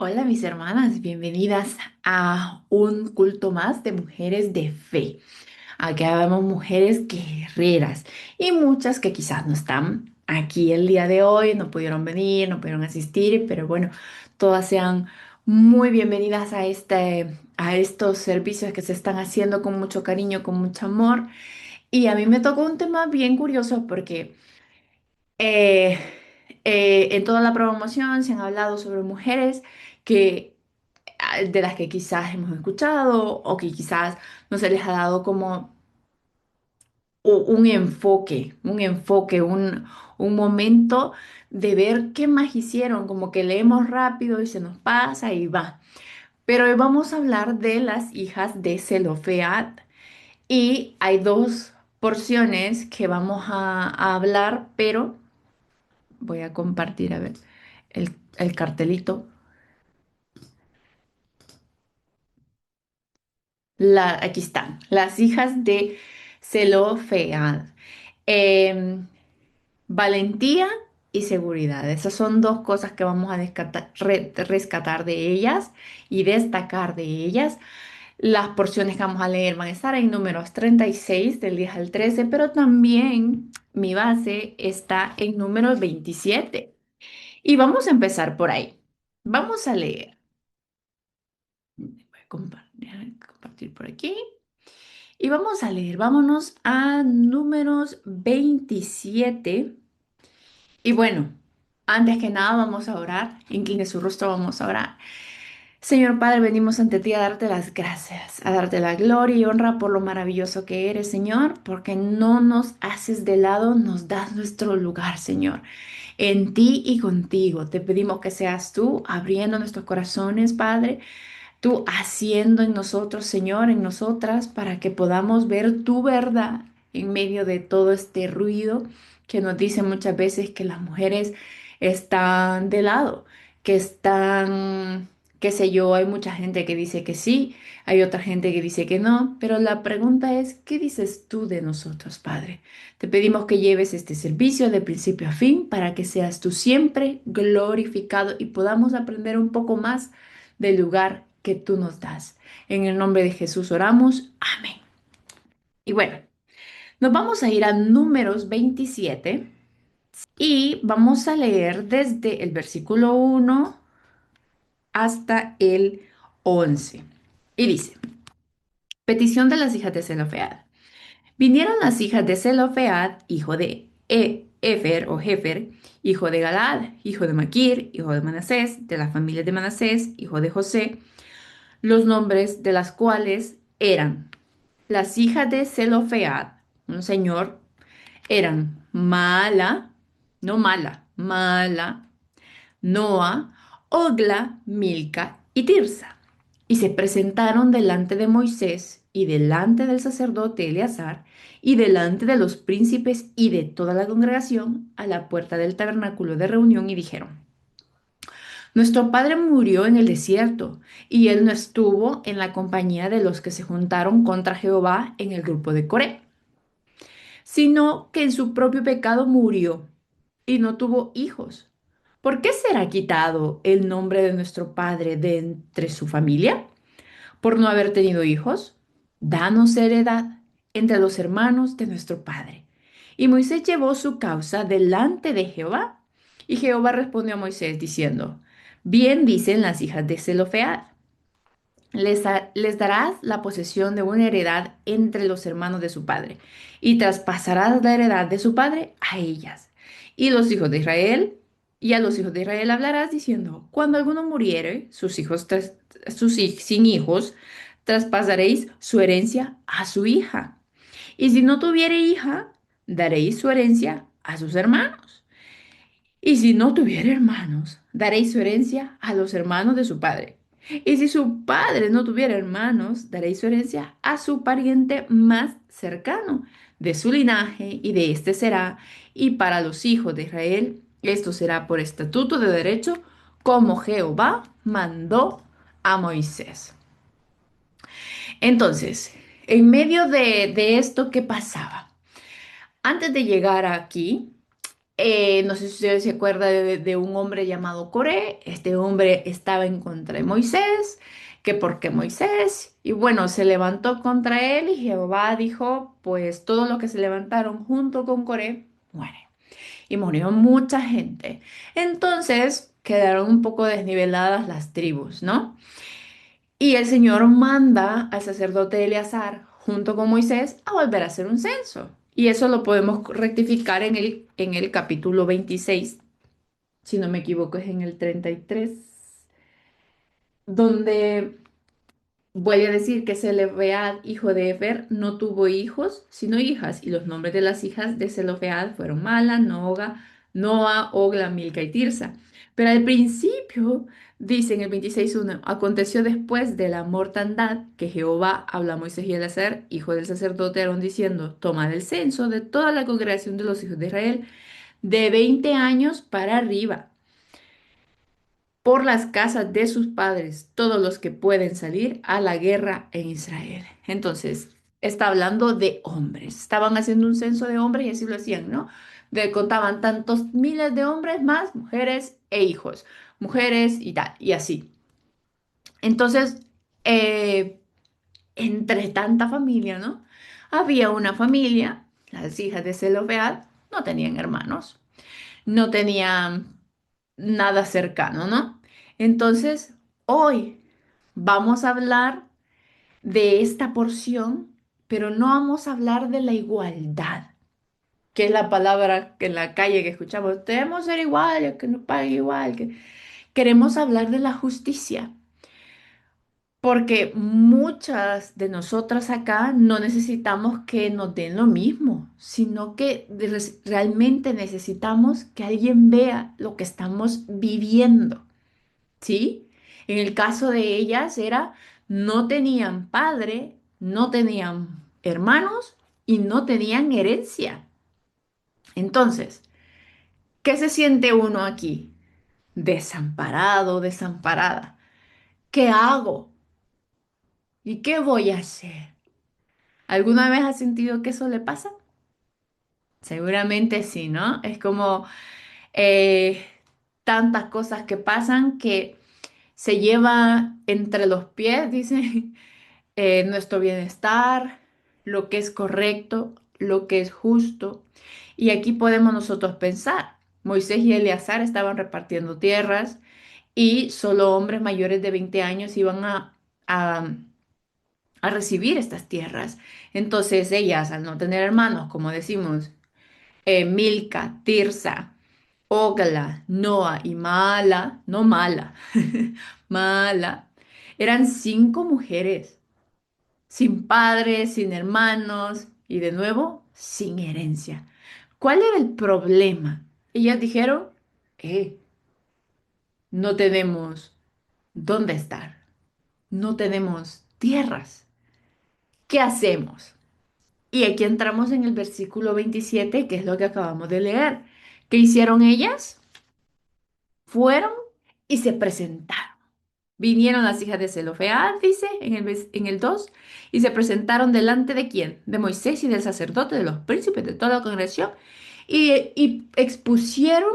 Hola mis hermanas, bienvenidas a un culto más de mujeres de fe. Aquí vemos mujeres guerreras y muchas que quizás no están aquí el día de hoy, no pudieron venir, no pudieron asistir, pero bueno, todas sean muy bienvenidas a estos servicios que se están haciendo con mucho cariño, con mucho amor. Y a mí me tocó un tema bien curioso porque eh, en toda la promoción se han hablado sobre mujeres que de las que quizás hemos escuchado o que quizás no se les ha dado como un momento de ver qué más hicieron, como que leemos rápido y se nos pasa y va. Pero hoy vamos a hablar de las hijas de Zelofead y hay dos porciones que vamos a hablar, pero voy a compartir, a ver, el cartelito. Aquí están, las hijas de Zelofead. Em, Valentía y seguridad. Esas son dos cosas que vamos a rescatar de ellas y destacar de ellas. Las porciones que vamos a leer van a estar en números 36 del 10 al 13, pero también mi base está en números 27. Y vamos a empezar por ahí. Vamos a leer. Voy a compartir por aquí. Y vamos a leer, vámonos a números 27. Y bueno, antes que nada vamos a orar, incline su rostro, vamos a orar. Señor Padre, venimos ante ti a darte las gracias, a darte la gloria y honra por lo maravilloso que eres, Señor, porque no nos haces de lado, nos das nuestro lugar, Señor. En ti y contigo te pedimos que seas tú abriendo nuestros corazones, Padre, tú haciendo en nosotros, Señor, en nosotras, para que podamos ver tu verdad en medio de todo este ruido que nos dice muchas veces que las mujeres están de lado, que están, qué sé yo, hay mucha gente que dice que sí, hay otra gente que dice que no, pero la pregunta es, ¿qué dices tú de nosotros, Padre? Te pedimos que lleves este servicio de principio a fin para que seas tú siempre glorificado y podamos aprender un poco más del lugar que tú nos das. En el nombre de Jesús oramos. Amén. Y bueno, nos vamos a ir a números 27 y vamos a leer desde el versículo 1 hasta el 11. Y dice, petición de las hijas de Zelofead. Vinieron las hijas de Zelofead, hijo de Efer o Jefer, hijo de Galaad, hijo de Maquir, hijo de Manasés, de la familia de Manasés, hijo de José, los nombres de las cuales eran las hijas de Zelofead, un señor, eran Mala, Noa, Ogla, Milca y Tirsa. Y se presentaron delante de Moisés y delante del sacerdote Eleazar y delante de los príncipes y de toda la congregación a la puerta del tabernáculo de reunión y dijeron, nuestro padre murió en el desierto, y él no estuvo en la compañía de los que se juntaron contra Jehová en el grupo de Coré, sino que en su propio pecado murió y no tuvo hijos. ¿Por qué será quitado el nombre de nuestro padre de entre su familia? ¿Por no haber tenido hijos? Danos heredad entre los hermanos de nuestro padre. Y Moisés llevó su causa delante de Jehová. Y Jehová respondió a Moisés diciendo, bien dicen las hijas de Zelofead, les darás la posesión de una heredad entre los hermanos de su padre, y traspasarás la heredad de su padre a ellas. Y los hijos de Israel, y a los hijos de Israel hablarás diciendo, cuando alguno muriere, sin hijos, traspasaréis su herencia a su hija. Y si no tuviere hija, daréis su herencia a sus hermanos. Y si no tuviera hermanos, daréis su herencia a los hermanos de su padre. Y si su padre no tuviera hermanos, daréis su herencia a su pariente más cercano de su linaje, y de éste será. Y para los hijos de Israel, esto será por estatuto de derecho, como Jehová mandó a Moisés. Entonces, en medio de esto, ¿qué pasaba? Antes de llegar aquí, No sé si usted se acuerda de un hombre llamado Coré. Este hombre estaba en contra de Moisés, que porque Moisés, y bueno, se levantó contra él y Jehová dijo, pues todo lo que se levantaron junto con Coré, muere. Y murió mucha gente. Entonces quedaron un poco desniveladas las tribus, ¿no? Y el Señor manda al sacerdote Eleazar junto con Moisés a volver a hacer un censo. Y eso lo podemos rectificar en el capítulo 26, si no me equivoco, es en el 33, donde vuelve a decir que Zelofead, hijo de Efer, no tuvo hijos, sino hijas, y los nombres de las hijas de Zelofead fueron Mala, Noa, Ogla, Milca y Tirsa. Pero al principio, dice en el 26:1, aconteció después de la mortandad que Jehová habla a Moisés y Eleazar, hijo del sacerdote Aarón, diciendo, tomad el censo de toda la congregación de los hijos de Israel, de 20 años para arriba por las casas de sus padres, todos los que pueden salir a la guerra en Israel. Entonces, está hablando de hombres. Estaban haciendo un censo de hombres y así lo hacían, ¿no? Contaban tantos miles de hombres más mujeres e hijos, mujeres y tal, y así. Entonces, eh, entre tanta familia, ¿no? Había una familia, las hijas de Zelofead, no tenían hermanos, no tenían nada cercano, ¿no? Entonces, hoy vamos a hablar de esta porción, pero no vamos a hablar de la igualdad, que es la palabra que en la calle que escuchamos, debemos ser iguales, que nos paguen igual, que queremos hablar de la justicia. Porque muchas de nosotras acá no necesitamos que nos den lo mismo, sino que realmente necesitamos que alguien vea lo que estamos viviendo. ¿Sí? En el caso de ellas era, no tenían padre, no tenían hermanos y no tenían herencia. Entonces, ¿qué se siente uno aquí? Desamparado, desamparada. ¿Qué hago? ¿Y qué voy a hacer? ¿Alguna vez has sentido que eso le pasa? Seguramente sí, ¿no? Es como eh, tantas cosas que pasan que se lleva entre los pies, dicen nuestro bienestar, lo que es correcto, lo que es justo. Y aquí podemos nosotros pensar, Moisés y Eleazar estaban repartiendo tierras y solo hombres mayores de 20 años iban a, a recibir estas tierras. Entonces ellas, al no tener hermanos, como decimos, Milca, Tirsa, Ogla, Noa y Mala, no Mala, Mala, eran 5 mujeres sin padres, sin hermanos y de nuevo sin herencia. ¿Cuál era el problema? Ellas dijeron, eh, no tenemos dónde estar, no tenemos tierras. ¿Qué hacemos? Y aquí entramos en el versículo 27, que es lo que acabamos de leer. ¿Qué hicieron ellas? Fueron y se presentaron. Vinieron las hijas de Zelofead, dice en el 2, y se presentaron delante de quién? De Moisés y del sacerdote, de los príncipes, de toda la congregación, y expusieron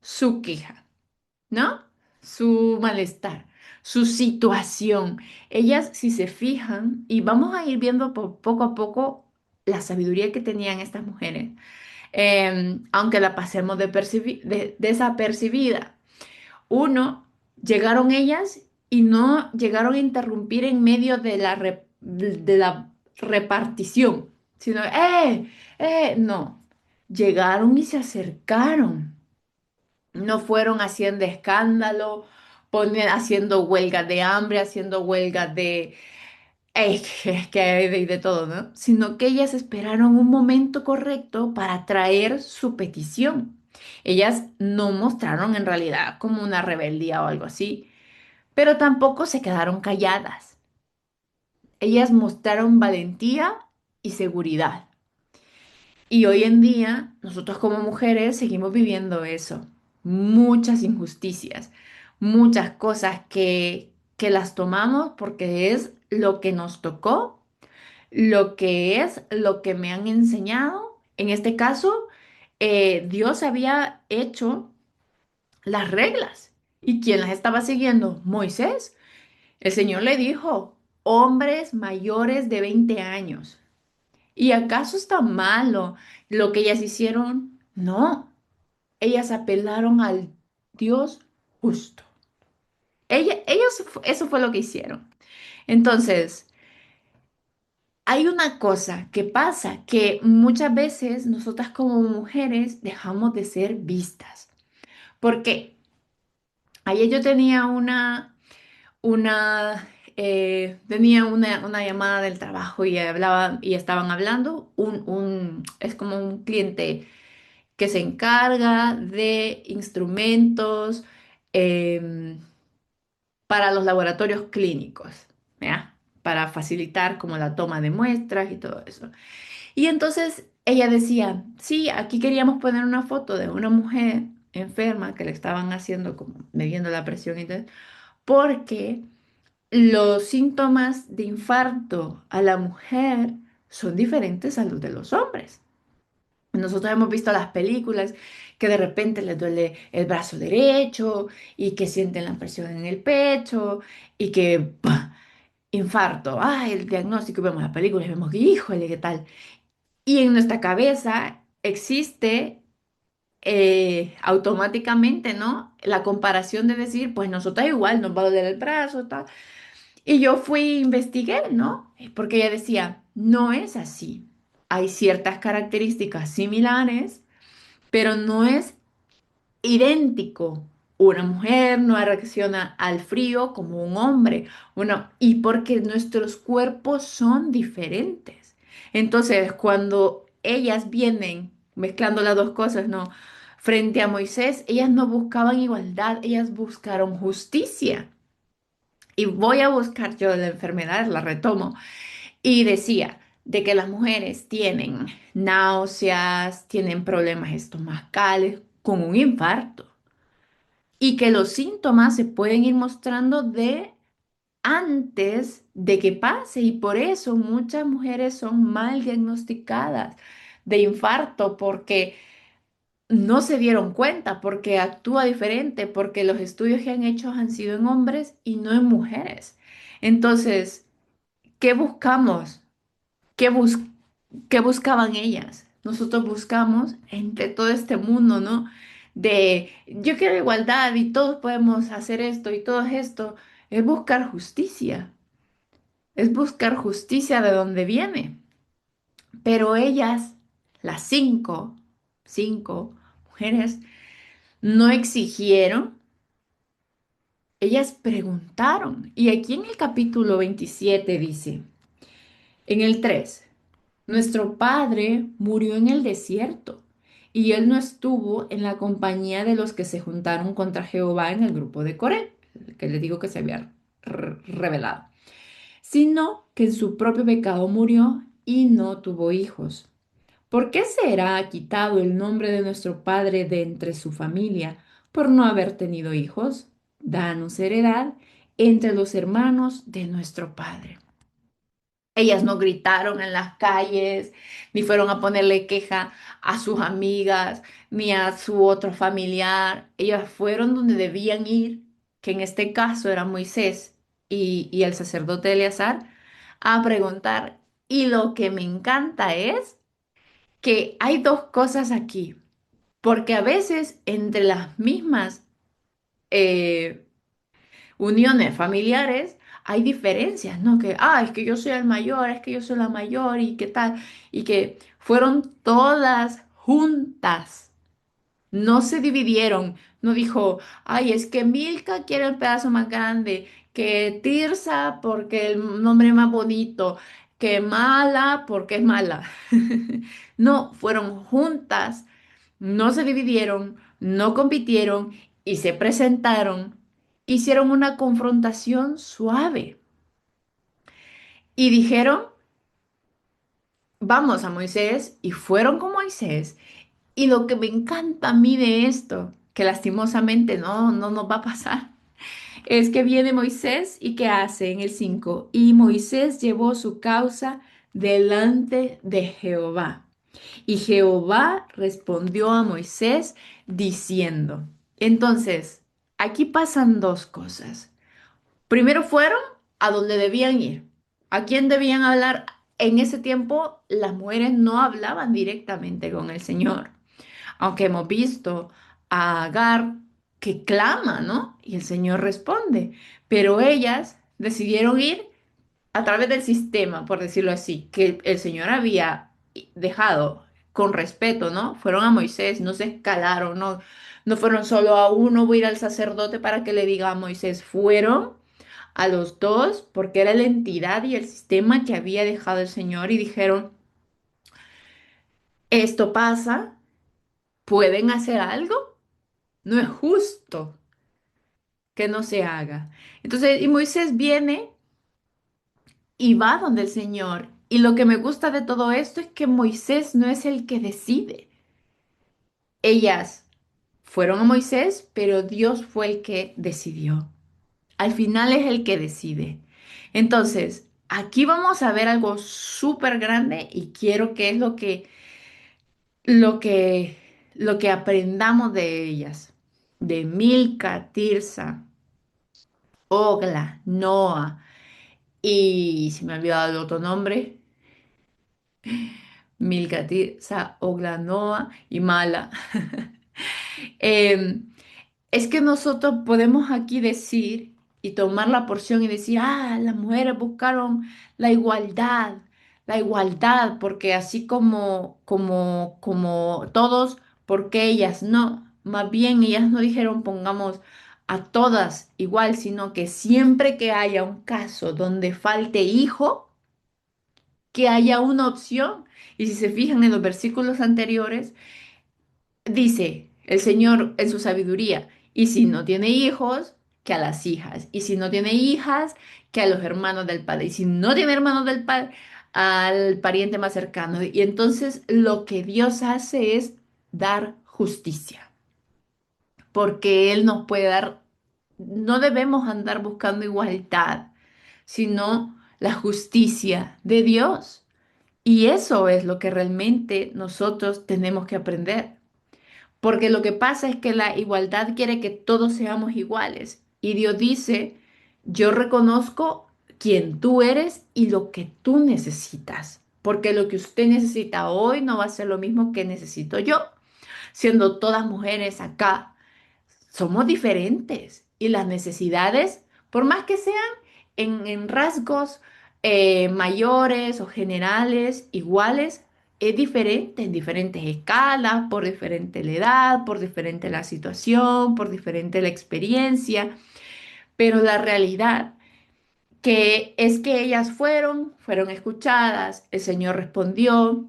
su queja, ¿no? Su malestar, su situación. Ellas, si se fijan, y vamos a ir viendo poco a poco la sabiduría que tenían estas mujeres, aunque la pasemos desapercibida. Uno, llegaron ellas y no llegaron a interrumpir en medio de la repartición, sino, no, llegaron y se acercaron. No fueron haciendo escándalo, haciendo huelgas de hambre, haciendo huelgas que hay de todo, ¿no? Sino que ellas esperaron un momento correcto para traer su petición. Ellas no mostraron en realidad como una rebeldía o algo así, pero tampoco se quedaron calladas. Ellas mostraron valentía y seguridad. Y hoy en día, nosotros como mujeres seguimos viviendo eso. Muchas injusticias, muchas cosas que las tomamos porque es lo que nos tocó, lo que es, lo que me han enseñado. En este caso, Dios había hecho las reglas. ¿Y quién las estaba siguiendo? Moisés. El Señor le dijo, hombres mayores de 20 años. ¿Y acaso está malo lo que ellas hicieron? No, ellas apelaron al Dios justo. Eso fue lo que hicieron. Entonces, hay una cosa que pasa, que muchas veces nosotras como mujeres dejamos de ser vistas. Porque ayer yo tenía una llamada del trabajo y estaban hablando, es como un cliente que se encarga de instrumentos em, para los laboratorios clínicos, ¿ya? Para facilitar como la toma de muestras y todo eso. Y entonces ella decía, sí, aquí queríamos poner una foto de una mujer enferma que le estaban haciendo como midiendo la presión y tal, porque los síntomas de infarto a la mujer son diferentes a los de los hombres. Nosotros hemos visto las películas que de repente les duele el brazo derecho y que sienten la presión en el pecho y que ¡pah! Infarto. Ah, el diagnóstico, y vemos las películas y vemos que, híjole, ¿qué tal? Y en nuestra cabeza existe automáticamente, ¿no? La comparación de decir, pues nosotros igual nos va a doler el brazo, tal. Y yo fui, investigué, ¿no? Porque ella decía, no es así. Hay ciertas características similares, pero no es idéntico. Una mujer no reacciona al frío como un hombre. Y porque nuestros cuerpos son diferentes. Entonces, cuando ellas vienen mezclando las dos cosas, ¿no? Frente a Moisés, ellas no buscaban igualdad, ellas buscaron justicia. Y voy a buscar yo la enfermedad, la retomo. Y decía de que las mujeres tienen náuseas, tienen problemas estomacales con un infarto y que los síntomas se pueden ir mostrando de antes de que pase y por eso muchas mujeres son mal diagnosticadas de infarto porque no se dieron cuenta, porque actúa diferente, porque los estudios que han hecho han sido en hombres y no en mujeres. Entonces, ¿qué buscamos? ¿Qué, bus- ¿qué buscaban ellas? Nosotros buscamos entre todo este mundo, ¿no? De yo quiero igualdad y todos podemos hacer esto y todo esto. Es buscar justicia de donde viene. Pero ellas, las cinco mujeres, no exigieron, ellas preguntaron. Y aquí en el capítulo 27 dice, en el 3. Nuestro padre murió en el desierto y él no estuvo en la compañía de los que se juntaron contra Jehová en el grupo de Coré, el que les digo que se había revelado, sino que en su propio pecado murió y no tuvo hijos. ¿Por qué será quitado el nombre de nuestro padre de entre su familia por no haber tenido hijos? Danos heredad entre los hermanos de nuestro padre. Ellas no gritaron en las calles, ni fueron a ponerle queja a sus amigas, ni a su otro familiar. Ellas fueron donde debían ir, que en este caso era Moisés y el sacerdote Eleazar, a preguntar. Y lo que me encanta es que hay dos cosas aquí, porque a veces entre las mismas eh, uniones familiares hay diferencias, ¿no? Que, es que yo soy el mayor, es que yo soy la mayor y qué tal, y que fueron todas juntas, no se dividieron, no dijo, ay, es que Milka quiere el pedazo más grande, que Tirsa porque el nombre es más bonito, que Mala porque es mala. No, fueron juntas, no se dividieron, no compitieron y se presentaron, hicieron una confrontación suave y dijeron, vamos a Moisés y fueron con Moisés. Y lo que me encanta a mí de esto, que lastimosamente no nos va a pasar, es que viene Moisés y ¿qué hace en el 5? Y Moisés llevó su causa delante de Jehová. Y Jehová respondió a Moisés diciendo, entonces, aquí pasan dos cosas. Primero fueron a donde debían ir. ¿A quién debían hablar? En ese tiempo las mujeres no hablaban directamente con el Señor, aunque hemos visto a Agar que clama, ¿no? Y el Señor responde, pero ellas decidieron ir a través del sistema, por decirlo así, que el Señor había dejado con respeto, ¿no? Fueron a Moisés, no se escalaron, no, no fueron solo a uno, voy a ir al sacerdote para que le diga a Moisés, fueron a los dos porque era la entidad y el sistema que había dejado el Señor y dijeron, esto pasa, ¿pueden hacer algo? No es justo que no se haga. Entonces, y Moisés viene y va donde el Señor. Y lo que me gusta de todo esto es que Moisés no es el que decide. Ellas fueron a Moisés, pero Dios fue el que decidió. Al final es el que decide. Entonces, aquí vamos a ver algo súper grande y quiero que es lo que, lo que aprendamos de ellas. De Milca, Tirsa, Ogla, Noa y se me ha olvidado el otro nombre. Milca, Tirsa, Ogla, Noa y Mala. Em, Es que nosotros podemos aquí decir y tomar la porción y decir, ah, las mujeres buscaron la igualdad, porque así como todos, porque ellas no. Más bien ellas no dijeron pongamos a todas igual, sino que siempre que haya un caso donde falte hijo, que haya una opción. Y si se fijan en los versículos anteriores, dice el Señor en su sabiduría, y si no tiene hijos, que a las hijas, y si no tiene hijas, que a los hermanos del padre, y si no tiene hermanos del padre, al pariente más cercano. Y entonces lo que Dios hace es dar justicia, porque Él nos puede dar, no debemos andar buscando igualdad, sino la justicia de Dios. Y eso es lo que realmente nosotros tenemos que aprender. Porque lo que pasa es que la igualdad quiere que todos seamos iguales. Y Dios dice, yo reconozco quién tú eres y lo que tú necesitas. Porque lo que usted necesita hoy no va a ser lo mismo que necesito yo. Siendo todas mujeres acá, somos diferentes. Y las necesidades, por más que sean en rasgos mayores o generales, iguales, es diferente en diferentes escalas, por diferente la edad, por diferente la situación, por diferente la experiencia, pero la realidad que es que ellas fueron escuchadas, el Señor respondió,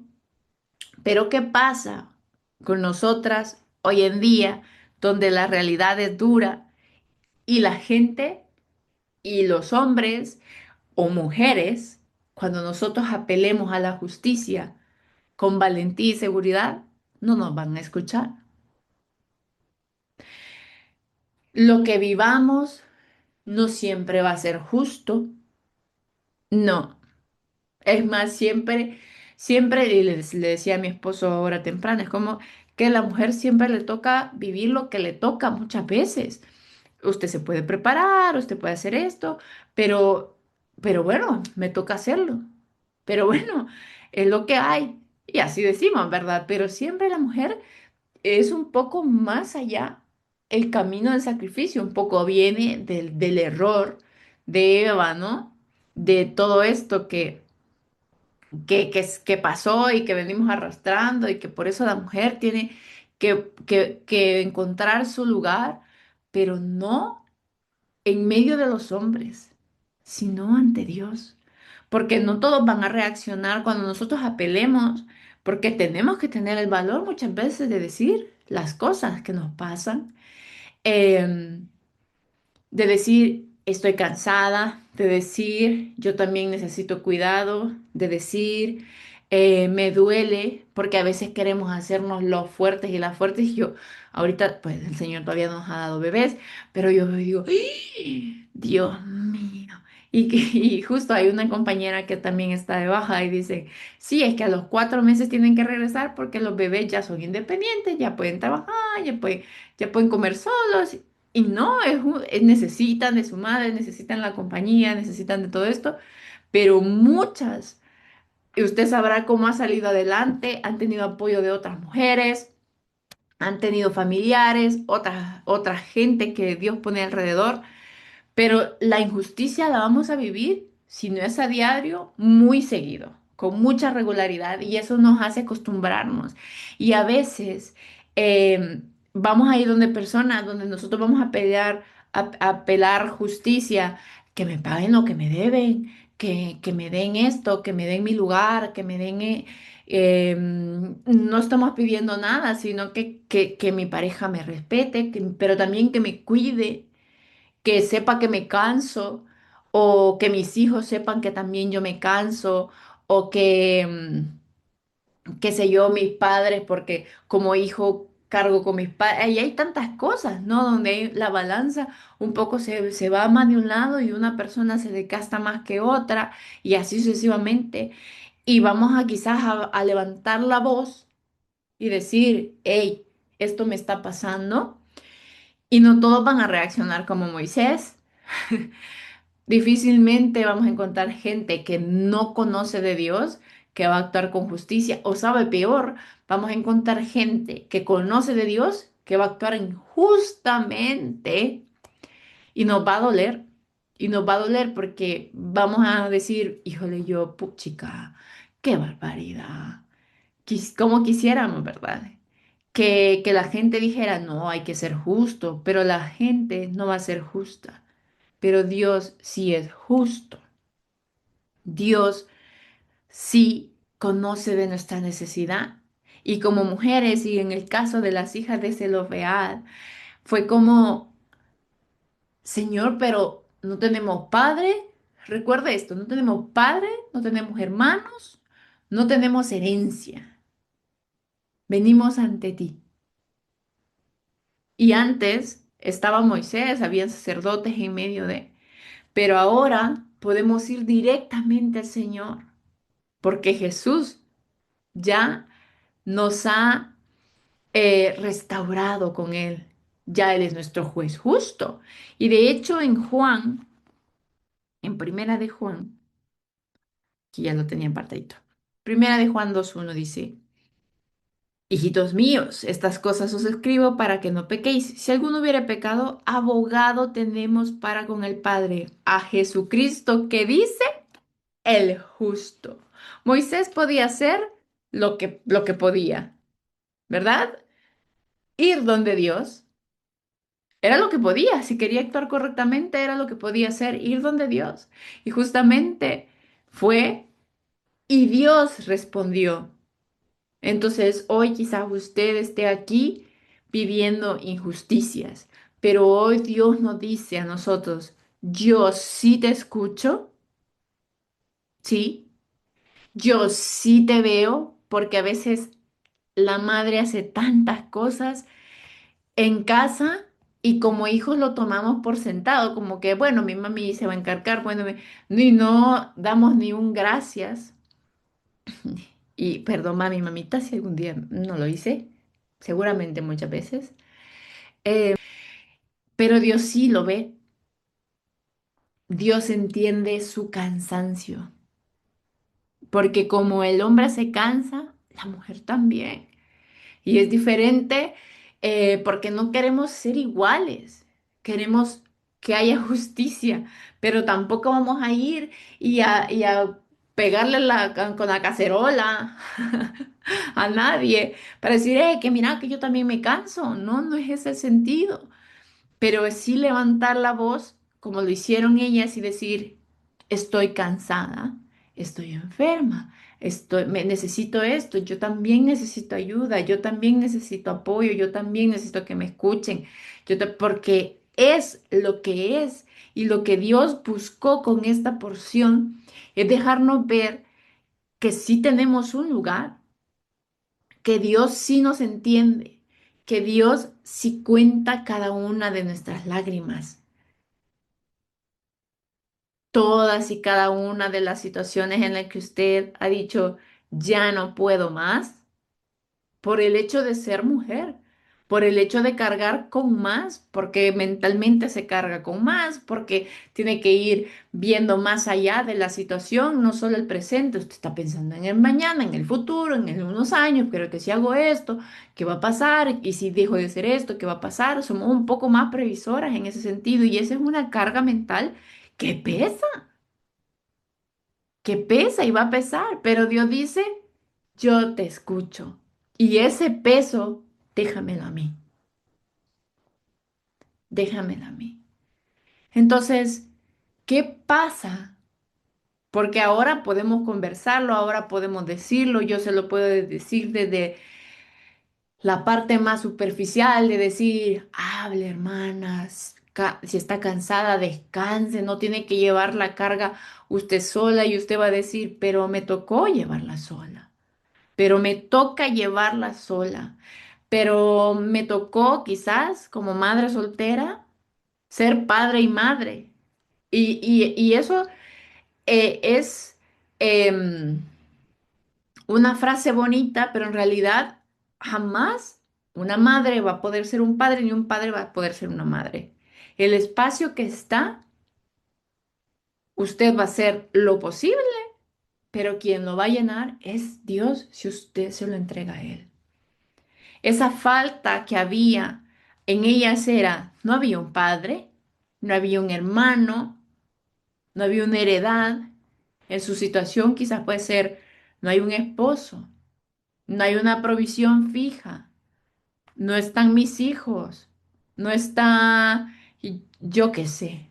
pero ¿qué pasa con nosotras hoy en día, donde la realidad es dura y la gente y los hombres o mujeres, cuando nosotros apelemos a la justicia con valentía y seguridad, no nos van a escuchar? Lo que vivamos no siempre va a ser justo, no. Es más, siempre, y le decía a mi esposo ahora temprano, es como que a la mujer siempre le toca vivir lo que le toca muchas veces. Usted se puede preparar, usted puede hacer esto, pero, pero bueno, me toca hacerlo. Pero bueno, es lo que hay. Y así decimos, ¿verdad? Pero siempre la mujer es un poco más allá. El camino del sacrificio un poco viene del error de Eva, ¿no? De todo esto que pasó y que venimos arrastrando y que por eso la mujer tiene que encontrar su lugar, pero no en medio de los hombres, sino ante Dios. Porque no todos van a reaccionar cuando nosotros apelemos, porque tenemos que tener el valor muchas veces de decir las cosas que nos pasan. Em, de decir estoy cansada, de decir yo también necesito cuidado, de decir me duele, porque a veces queremos hacernos los fuertes y las fuertes. Y yo, ahorita, pues el Señor todavía no nos ha dado bebés, pero yo digo, ¡ay! Dios mío, Y justo hay una compañera que también está de baja y dice, sí, es que a los 4 meses tienen que regresar porque los bebés ya son independientes, ya pueden trabajar, ya pueden comer solos. Y no, necesitan de su madre, necesitan la compañía, necesitan de todo esto, pero muchas, y usted sabrá cómo ha salido adelante, han tenido apoyo de otras mujeres, han tenido familiares, otra gente que Dios pone alrededor, pero la injusticia la vamos a vivir, si no es a diario, muy seguido, con mucha regularidad, y eso nos hace acostumbrarnos. Y a veces vamos a ir donde personas, donde nosotros vamos a pelear, a apelar justicia, que me paguen lo que me deben, que me den esto, que me den mi lugar, que me den... no estamos pidiendo nada, sino que mi pareja me respete, pero también que me cuide, que sepa que me canso, o que mis hijos sepan que también yo me canso, o que, qué sé yo, mis padres, porque como hijo cargo con mis padres, y hay tantas cosas, ¿no? Donde la balanza un poco se va más de un lado y una persona se desgasta más que otra, y así sucesivamente. Y vamos a quizás a levantar la voz y decir, hey, esto me está pasando, y no todos van a reaccionar como Moisés. Difícilmente vamos a encontrar gente que no conoce de Dios, que va a actuar con justicia, o sabe peor, vamos a encontrar gente que conoce de Dios, que va a actuar injustamente, y nos va a doler, y nos va a doler porque vamos a decir, híjole, yo, puchica, qué barbaridad. Como quisiéramos, ¿verdad? Que la gente dijera, no, hay que ser justo, pero la gente no va a ser justa. Pero Dios sí es justo. Dios sí conoce de nuestra necesidad. Y como mujeres, y en el caso de las hijas de Zelofehad, fue como, Señor, pero no tenemos padre. Recuerda esto, no tenemos padre, no tenemos hermanos, no tenemos herencia. Venimos ante ti. Y antes estaba Moisés, habían sacerdotes en medio de, pero ahora podemos ir directamente al Señor, porque Jesús ya nos ha restaurado con Él. Ya Él es nuestro juez justo. Y de hecho en Juan, en Primera de Juan, que ya lo tenía apartadito, Primera de Juan 2:1 dice, hijitos míos, estas cosas os escribo para que no pequéis. Si alguno hubiere pecado, abogado tenemos para con el Padre, a Jesucristo, que dice el justo. Moisés podía hacer lo que podía, ¿verdad? Ir donde Dios. Era lo que podía, si quería actuar correctamente, era lo que podía hacer, ir donde Dios. Y justamente fue y Dios respondió. Entonces, hoy quizás usted esté aquí viviendo injusticias, pero hoy Dios nos dice a nosotros, yo sí te escucho, sí, yo sí te veo, porque a veces la madre hace tantas cosas en casa y como hijos lo tomamos por sentado, como que, bueno, mi mami se va a encargar, bueno, y no damos ni un gracias. Y perdón, mami, mamita, si algún día no lo hice, seguramente muchas veces, pero Dios sí lo ve, Dios entiende su cansancio, porque como el hombre se cansa, la mujer también. Y es diferente porque no queremos ser iguales, queremos que haya justicia, pero tampoco vamos a ir y a pegarle con la cacerola a nadie para decir, que mira que yo también me canso". No, no es ese el sentido, pero es sí levantar la voz como lo hicieron ellas y decir, estoy cansada, estoy enferma, necesito esto, yo también necesito ayuda, yo también necesito apoyo, yo también necesito que me escuchen, porque es lo que es, y lo que Dios buscó con esta porción es dejarnos ver que sí tenemos un lugar, que Dios sí nos entiende, que Dios sí cuenta cada una de nuestras lágrimas. todas y cada una de las situaciones en las que usted ha dicho, ya no puedo más, por el hecho de ser mujer, por el hecho de cargar con más, porque mentalmente se carga con más, porque tiene que ir viendo más allá de la situación, no solo el presente, usted está pensando en el mañana, en el futuro, unos años, pero que si hago esto, ¿qué va a pasar? Y si dejo de hacer esto, ¿qué va a pasar? Somos un poco más previsoras en ese sentido y esa es una carga mental que pesa, que pesa y va a pesar, pero Dios dice, yo te escucho y ese peso, déjamelo a mí, déjamelo a mí. Entonces, ¿qué pasa? Porque ahora podemos conversarlo, ahora podemos decirlo, yo se lo puedo decir desde la parte más superficial de decir, hable, hermanas, si está cansada, descanse, no tiene que llevar la carga usted sola y usted va a decir, pero me tocó llevarla sola. Pero me toca llevarla sola. Pero me tocó quizás como madre soltera ser padre y madre. Y eso es em, una frase bonita, pero en realidad jamás una madre va a poder ser un padre ni un padre va a poder ser una madre. El espacio que está, usted va a hacer lo posible, pero quien lo va a llenar es Dios si usted se lo entrega a Él. Esa falta que había en ellas era, no había un padre, no había un hermano, no había una heredad. En su situación quizás puede ser, no hay un esposo, no hay una provisión fija, no están mis hijos, no está, yo qué sé,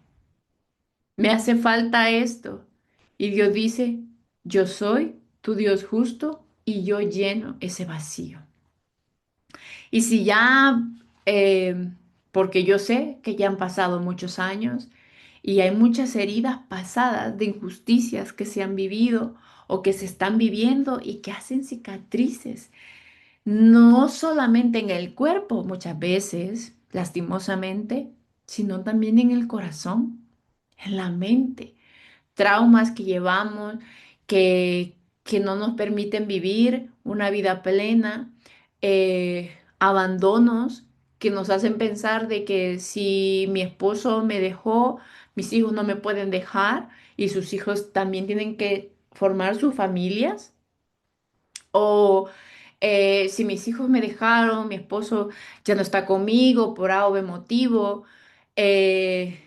me hace falta esto. Y Dios dice, yo soy tu Dios justo y yo lleno ese vacío. Y si ya, porque yo sé que ya han pasado muchos años y hay muchas heridas pasadas de injusticias que se han vivido o que se están viviendo y que hacen cicatrices, no solamente en el cuerpo muchas veces, lastimosamente, sino también en el corazón, en la mente traumas que llevamos que no nos permiten vivir una vida plena, abandonos que nos hacen pensar de que si mi esposo me dejó, mis hijos no me pueden dejar y sus hijos también tienen que formar sus familias. O si mis hijos me dejaron, mi esposo ya no está conmigo por A o B motivo. eh,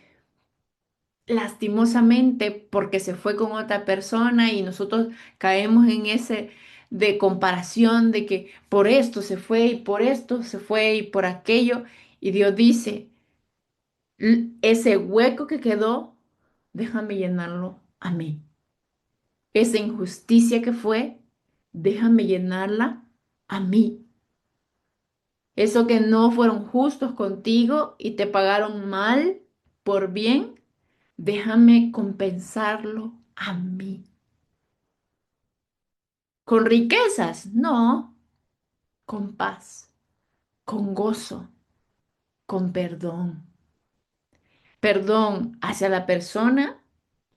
Lastimosamente porque se fue con otra persona y nosotros caemos en ese de comparación de que por esto se fue y por esto se fue y por aquello y Dios dice, ese hueco que quedó, déjame llenarlo a mí. Esa injusticia que fue, déjame llenarla a mí. Eso que no fueron justos contigo y te pagaron mal por bien, déjame compensarlo a mí. ¿Con riquezas? No, con paz, con gozo, con perdón. Perdón hacia la persona,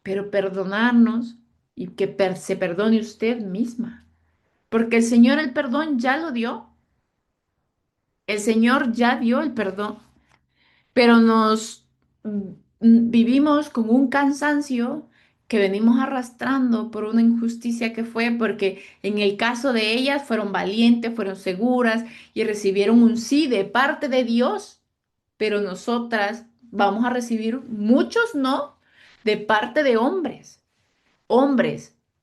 pero perdonarnos y que se perdone usted misma. Porque el Señor el perdón ya lo dio. El Señor ya dio el perdón. Pero vivimos con un cansancio que venimos arrastrando por una injusticia que fue porque en el caso de ellas fueron valientes, fueron seguras y recibieron un sí de parte de Dios, pero nosotras vamos a recibir muchos no de parte de hombres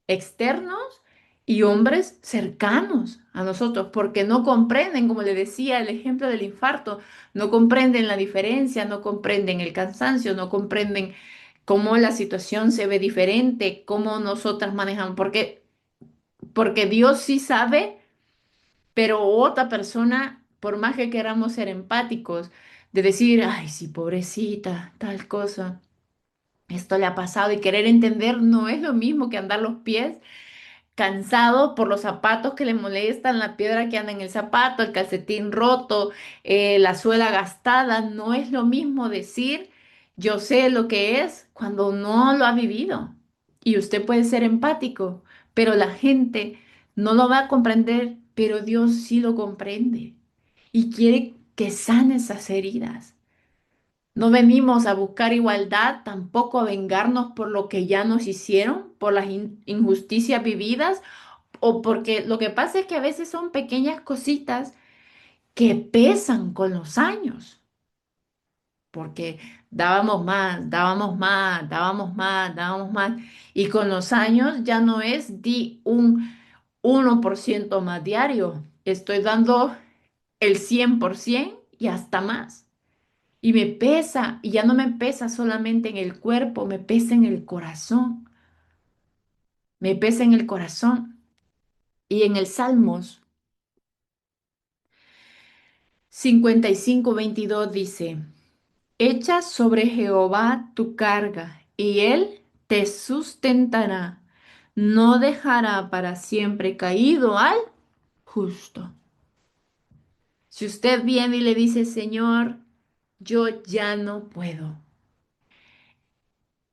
externos y hombres cercanos a nosotros, porque no comprenden, como le decía el ejemplo del infarto, no comprenden la diferencia, no comprenden el cansancio, no comprenden cómo la situación se ve diferente, cómo nosotras manejamos, porque Dios sí sabe, pero otra persona, por más que queramos ser empáticos, de decir, ay, sí, pobrecita, tal cosa, esto le ha pasado y querer entender no es lo mismo que andar los pies cansado por los zapatos que le molestan, la piedra que anda en el zapato, el calcetín roto, la suela gastada. No es lo mismo decir, Yo sé lo que es cuando no lo ha vivido. Y usted puede ser empático, pero la gente no lo va a comprender, pero Dios sí lo comprende y quiere que sane esas heridas. No venimos a buscar igualdad, tampoco a vengarnos por lo que ya nos hicieron, por las injusticias vividas, o porque lo que pasa es que a veces son pequeñas cositas que pesan con los años, porque dábamos más, dábamos más, dábamos más, dábamos más, y con los años ya no es di un 1% más diario, estoy dando el 100% y hasta más. Y me pesa, y ya no me pesa solamente en el cuerpo, me pesa en el corazón, me pesa en el corazón. Y en el Salmos 55:22 dice, echa sobre Jehová tu carga, y él te sustentará. No dejará para siempre caído al justo. Si usted viene y le dice, Señor, yo ya no puedo.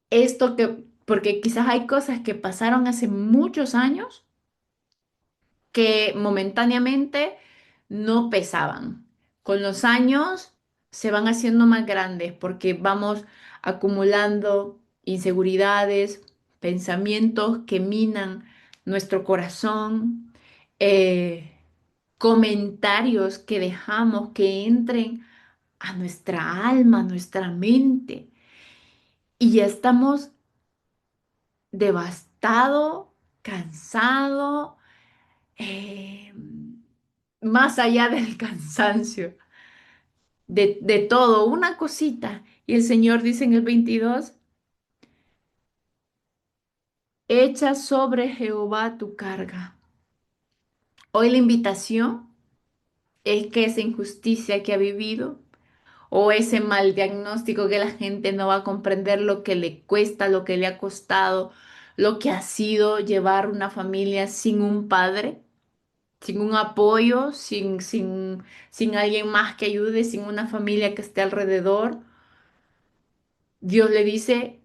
Esto que, porque quizás hay cosas que pasaron hace muchos años que momentáneamente no pesaban. Con los años se van haciendo más grandes porque vamos acumulando inseguridades, pensamientos que minan nuestro corazón, eh, comentarios que dejamos que entren a nuestra alma, a nuestra mente. Y ya estamos devastado, cansado, eh, más allá del cansancio, de todo, una cosita. Y el Señor dice en el 22, echa sobre Jehová tu carga. Hoy la invitación es que esa injusticia que ha vivido o ese mal diagnóstico que la gente no va a comprender lo que le cuesta, lo que le ha costado, lo que ha sido llevar una familia sin un padre, sin un apoyo, sin alguien más que ayude, sin una familia que esté alrededor. Dios le dice,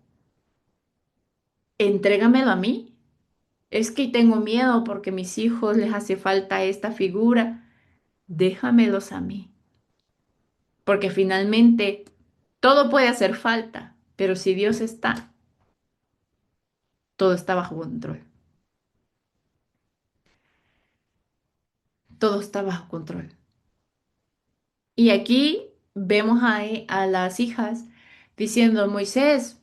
entrégamelo a mí. Es que tengo miedo porque a mis hijos les hace falta esta figura. Déjamelos a mí. Porque finalmente todo puede hacer falta, pero si Dios está, todo está bajo control. Todo está bajo control. Y aquí vemos a las hijas diciendo, Moisés,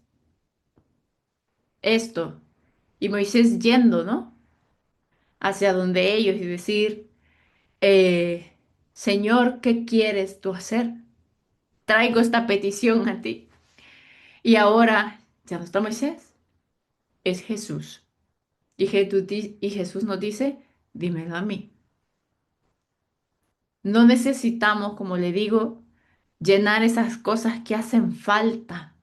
esto. Y Moisés yendo, ¿no? Hacia donde ellos y decir, Señor, ¿qué quieres tú hacer? Traigo esta petición a ti. Y ahora ya no está Moisés, es Jesús. Y Jesús nos dice, dímelo a mí. No necesitamos, como le digo, llenar esas cosas que hacen falta,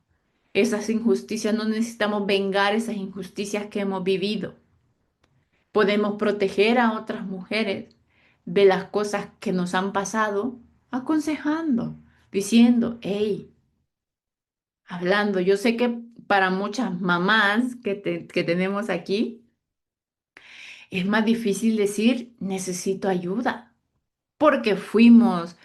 esas injusticias. No necesitamos vengar esas injusticias que hemos vivido. Podemos proteger a otras mujeres de las cosas que nos han pasado, aconsejando, diciendo, hey, hablando. Yo sé que para muchas mamás que tenemos aquí, es más difícil decir, necesito ayuda, porque fuimos,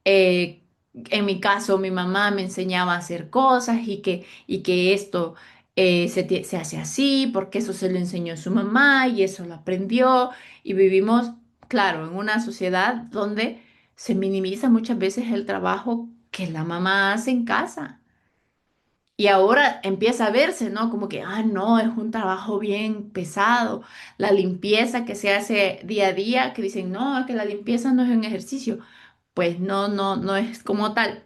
eh, en mi caso, mi mamá me enseñaba a hacer cosas y que esto se hace así, porque eso se lo enseñó su mamá y eso lo aprendió. Y vivimos, claro, en una sociedad donde se minimiza muchas veces el trabajo que la mamá hace en casa. Y ahora empieza a verse, ¿no? Como que, no, es un trabajo bien pesado. La limpieza que se hace día a día, que dicen, no, es que la limpieza no es un ejercicio. Pues no, no, no es como tal.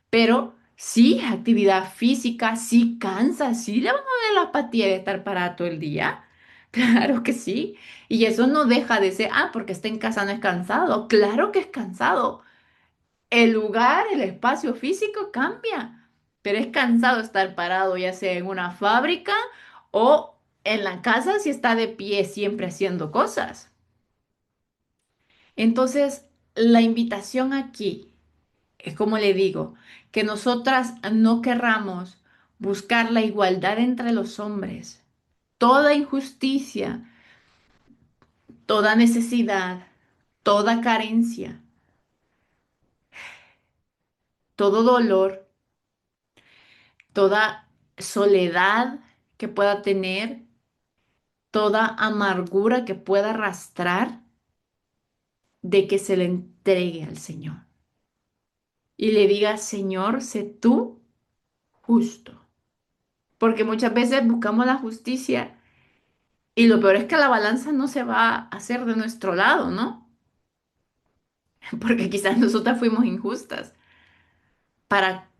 Pero sí es actividad física, sí cansa, sí le van a dar la apatía de estar parado todo el día. Claro que sí. Y eso no deja de ser, porque está en casa no es cansado. Claro que es cansado. El lugar, el espacio físico cambia, pero es cansado estar parado, ya sea en una fábrica o en la casa si está de pie siempre haciendo cosas. Entonces, la invitación aquí es como le digo, que nosotras no querramos buscar la igualdad entre los hombres. Toda injusticia, toda necesidad, toda carencia, todo dolor, toda soledad que pueda tener, toda amargura que pueda arrastrar, de que se le entregue al Señor y le diga, Señor, sé tú justo. Porque muchas veces buscamos la justicia y lo peor es que la balanza no se va a hacer de nuestro lado, ¿no? Porque quizás nosotras fuimos injustas para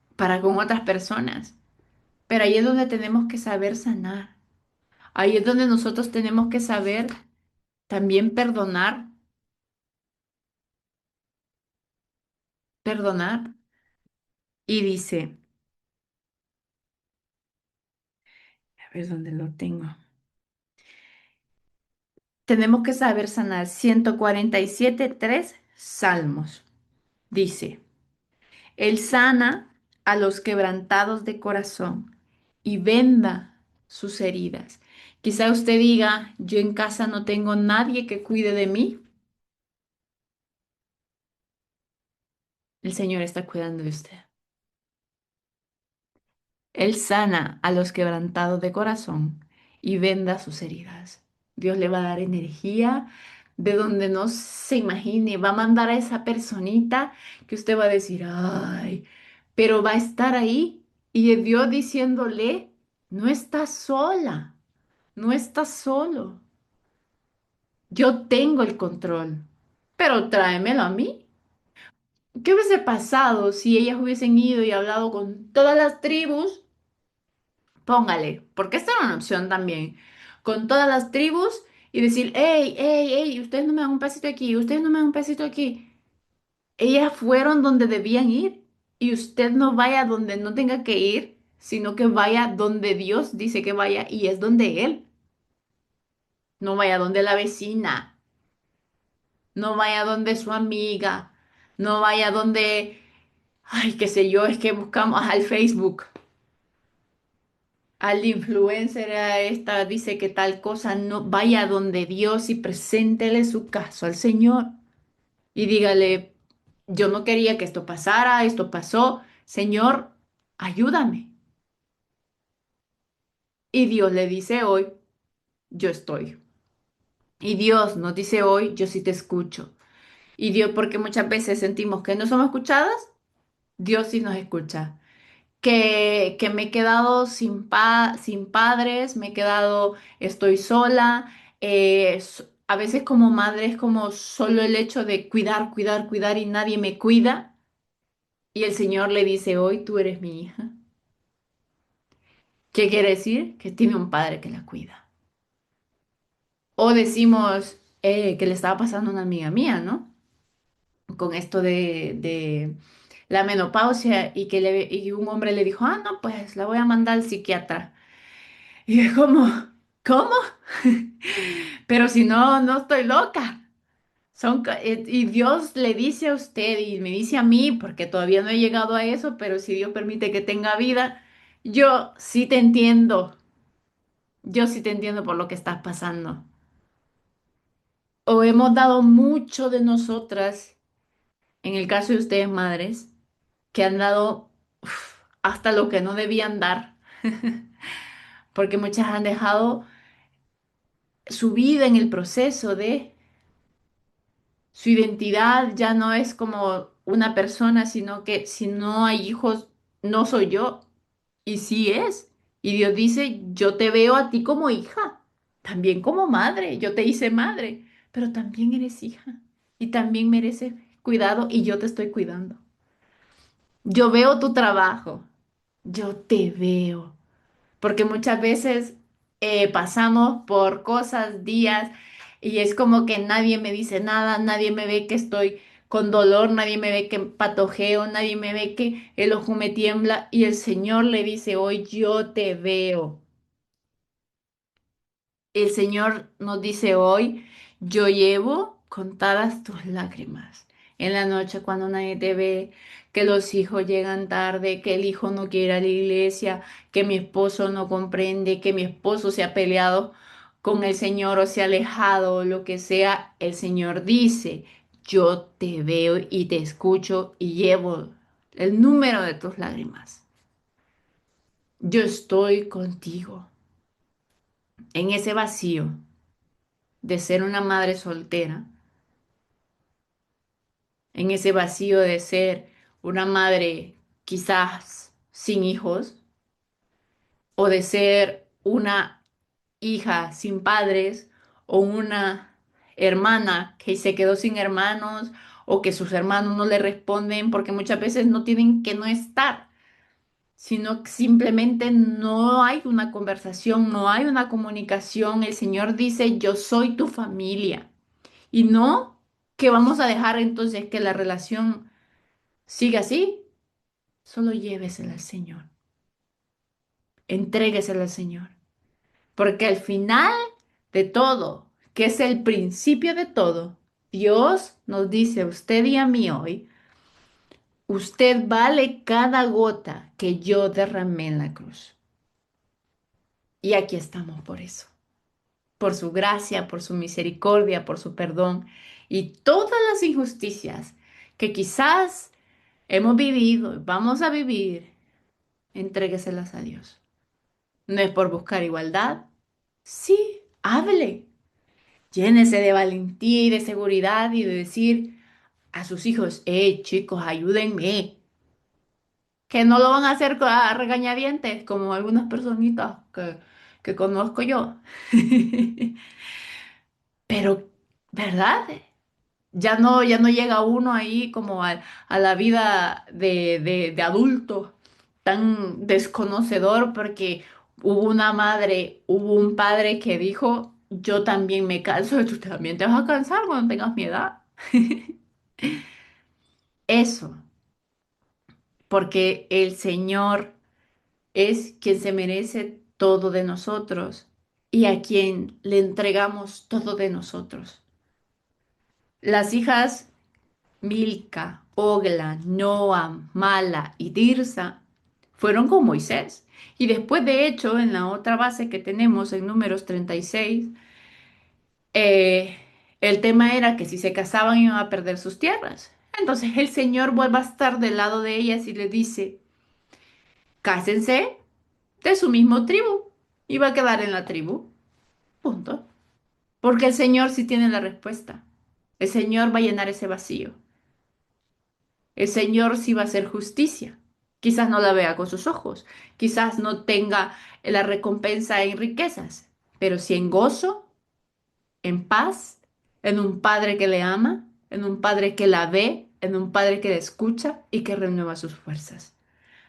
con otras personas. Pero ahí es donde tenemos que saber sanar. Ahí es donde nosotros tenemos que saber también perdonar, perdonar. Y dice, a ver dónde lo tengo. Tenemos que saber sanar. 147:3 Salmos. Dice, Él sana a los quebrantados de corazón y venda sus heridas. Quizá usted diga, yo en casa no tengo nadie que cuide de mí. El Señor está cuidando de usted. Él sana a los quebrantados de corazón y venda sus heridas. Dios le va a dar energía de donde no se imagine. Va a mandar a esa personita que usted va a decir, ay, pero va a estar ahí y es Dios diciéndole, no estás sola, no estás solo. Yo tengo el control, pero tráemelo a mí. ¿Qué hubiese pasado si ellas hubiesen ido y hablado con todas las tribus? Póngale, porque esta era una opción también, con todas las tribus y decir, hey, hey, hey, ustedes no me dan un pasito aquí, ustedes no me dan un pasito aquí. Ellas fueron donde debían ir y usted no vaya donde no tenga que ir, sino que vaya donde Dios dice que vaya y es donde Él. No vaya donde la vecina, no vaya donde su amiga, no vaya donde, ay, qué sé yo, es que buscamos al Facebook. Al influencer a esta dice que tal cosa, no vaya donde Dios y preséntele su caso al Señor y dígale, yo no quería que esto pasara, esto pasó, Señor, ayúdame. Y Dios le dice hoy, yo estoy. Y Dios nos dice hoy, yo sí te escucho. Y Dios, porque muchas veces sentimos que no somos escuchadas, Dios sí nos escucha. Que me he quedado sin padres, me he quedado, estoy sola. A veces como madre es como solo el hecho de cuidar, cuidar, cuidar y nadie me cuida. Y el Señor le dice, hoy tú eres mi hija. ¿Qué quiere decir? Que tiene un padre que la cuida. O decimos que le estaba pasando a una amiga mía, ¿no? Con esto de la menopausia y un hombre le dijo, ah, no, pues la voy a mandar al psiquiatra. Y es como, ¿cómo? Pero si no, no estoy loca. Y Dios le dice a usted y me dice a mí, porque todavía no he llegado a eso, pero si Dios permite que tenga vida, yo sí te entiendo. Yo sí te entiendo por lo que estás pasando. O hemos dado mucho de nosotras, en el caso de ustedes, madres, que han dado hasta lo que no debían dar, porque muchas han dejado su vida en el proceso de su identidad ya no es como una persona, sino que si no hay hijos, no soy yo. Y sí es. Y Dios dice, yo te veo a ti como hija, también como madre, yo te hice madre, pero también eres hija y también mereces cuidado y yo te estoy cuidando. Yo veo tu trabajo, yo te veo. Porque muchas veces pasamos por cosas, días, y es como que nadie me dice nada, nadie me ve que estoy con dolor, nadie me ve que patojeo, nadie me ve que el ojo me tiembla, y el Señor le dice, hoy yo te veo. El Señor nos dice hoy, yo llevo contadas tus lágrimas. En la noche cuando nadie te ve, que los hijos llegan tarde, que el hijo no quiere ir a la iglesia, que mi esposo no comprende, que mi esposo se ha peleado con el Señor o se ha alejado o lo que sea, el Señor dice, yo te veo y te escucho y llevo el número de tus lágrimas. Yo estoy contigo en ese vacío de ser una madre soltera, en ese vacío de ser una madre quizás sin hijos o de ser una hija sin padres o una hermana que se quedó sin hermanos o que sus hermanos no le responden porque muchas veces no tienen que no estar, sino que simplemente no hay una conversación, no hay una comunicación. El Señor dice, yo soy tu familia y no que vamos a dejar entonces que la relación siga así, solo llévesela al Señor, entréguesela al Señor. Porque al final de todo, que es el principio de todo, Dios nos dice a usted y a mí hoy, usted vale cada gota que yo derramé en la cruz. Y aquí estamos por eso, por su gracia, por su misericordia, por su perdón y todas las injusticias que quizás hemos vivido y vamos a vivir, entrégueselas a Dios. No es por buscar igualdad. Sí, hable. Llénese de valentía y de seguridad y de decir a sus hijos, chicos, ayúdenme. Que no lo van a hacer a regañadientes como algunas personitas que conozco yo. Pero, ¿verdad? Ya no llega uno ahí como a la vida de adulto tan desconocedor porque hubo una madre, hubo un padre que dijo, yo también me canso, tú también te vas a cansar cuando tengas mi edad. Eso, porque el Señor es quien se merece todo de nosotros y a quien le entregamos todo de nosotros. Las hijas Milca, Ogla, Noam, Mala y Tirsa fueron con Moisés. Y después, de hecho, en la otra base que tenemos en Números 36, eh, el tema era que si se casaban iban a perder sus tierras. Entonces el Señor vuelve a estar del lado de ellas y le dice, cásense de su mismo tribu y va a quedar en la tribu. Punto. Porque el Señor sí tiene la respuesta. El Señor va a llenar ese vacío. El Señor sí va a hacer justicia. Quizás no la vea con sus ojos, quizás no tenga la recompensa en riquezas, pero sí en gozo, en paz, en un Padre que le ama, en un Padre que la ve, en un Padre que la escucha y que renueva sus fuerzas.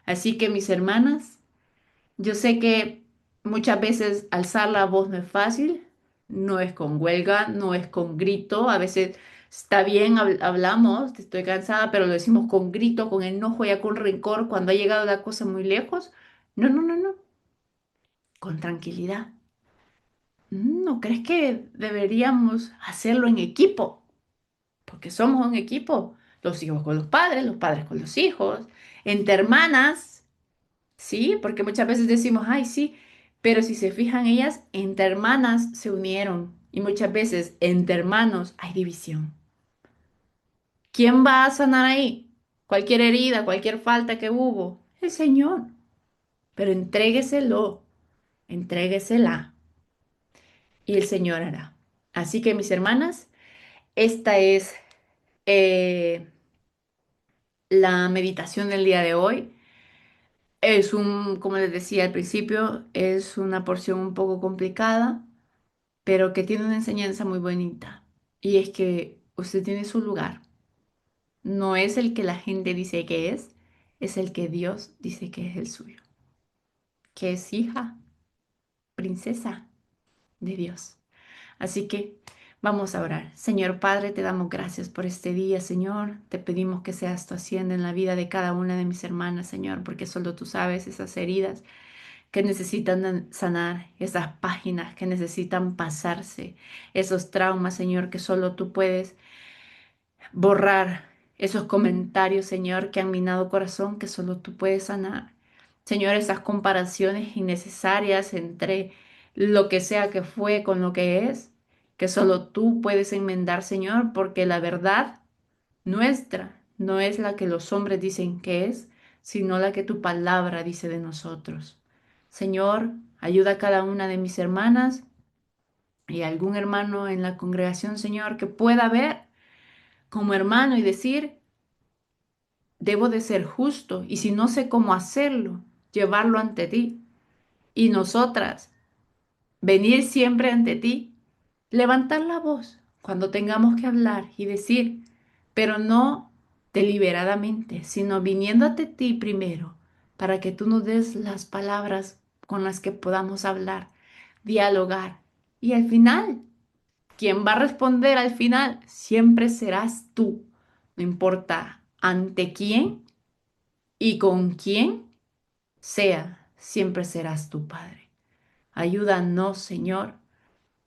Así que mis hermanas, yo sé que muchas veces alzar la voz no es fácil, no es con huelga, no es con grito, a veces está bien, hablamos, estoy cansada, pero lo decimos con grito, con enojo, ya con rencor, cuando ha llegado la cosa muy lejos. No, no, no, no, con tranquilidad. ¿No crees que deberíamos hacerlo en equipo? Porque somos un equipo, los hijos con los padres con los hijos, entre hermanas. Sí, porque muchas veces decimos, ay, sí, pero si se fijan ellas, entre hermanas se unieron y muchas veces entre hermanos hay división. ¿Quién va a sanar ahí? Cualquier herida, cualquier falta que hubo, el Señor. Pero entrégueselo, entréguesela y el Señor hará. Así que mis hermanas, esta es eh, la meditación del día de hoy. Como les decía al principio, es una porción un poco complicada pero que tiene una enseñanza muy bonita. Y es que usted tiene su lugar. No es el que la gente dice que es el que Dios dice que es el suyo. Que es hija, princesa de Dios. Así que vamos a orar. Señor Padre, te damos gracias por este día, Señor. Te pedimos que seas tú haciendo en la vida de cada una de mis hermanas, Señor, porque solo tú sabes esas heridas que necesitan sanar, esas páginas que necesitan pasarse, esos traumas, Señor, que solo tú puedes borrar esos comentarios, Señor, que han minado corazón, que solo tú puedes sanar. Señor, esas comparaciones innecesarias entre lo que sea que fue con lo que es, que solo tú puedes enmendar, Señor, porque la verdad nuestra no es la que los hombres dicen que es, sino la que tu palabra dice de nosotros. Señor, ayuda a cada una de mis hermanas y algún hermano en la congregación, Señor, que pueda ver como hermano y decir, debo de ser justo y si no sé cómo hacerlo, llevarlo ante ti. Y nosotras, venir siempre ante ti, levantar la voz cuando tengamos que hablar y decir, pero no deliberadamente, sino viniendo ante ti primero, para que tú nos des las palabras con las que podamos hablar, dialogar. Y al final, quien va a responder al final siempre serás tú. No importa ante quién y con quién sea, siempre serás tu Padre. Ayúdanos, Señor,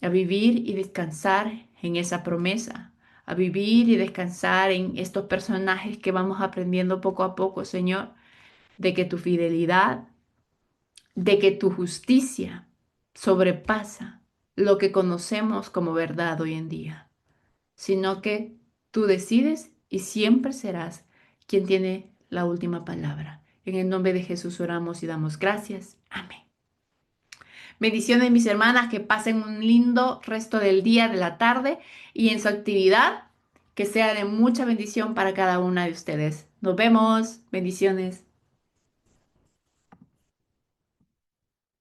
a vivir y descansar en esa promesa, a vivir y descansar en estos personajes que vamos aprendiendo poco a poco, Señor, de que tu fidelidad, de que tu justicia sobrepasa lo que conocemos como verdad hoy en día, sino que tú decides y siempre serás quien tiene la última palabra. En el nombre de Jesús oramos y damos gracias. Amén. Bendiciones, mis hermanas, que pasen un lindo resto del día, de la tarde y en su actividad, que sea de mucha bendición para cada una de ustedes. Nos vemos. Bendiciones.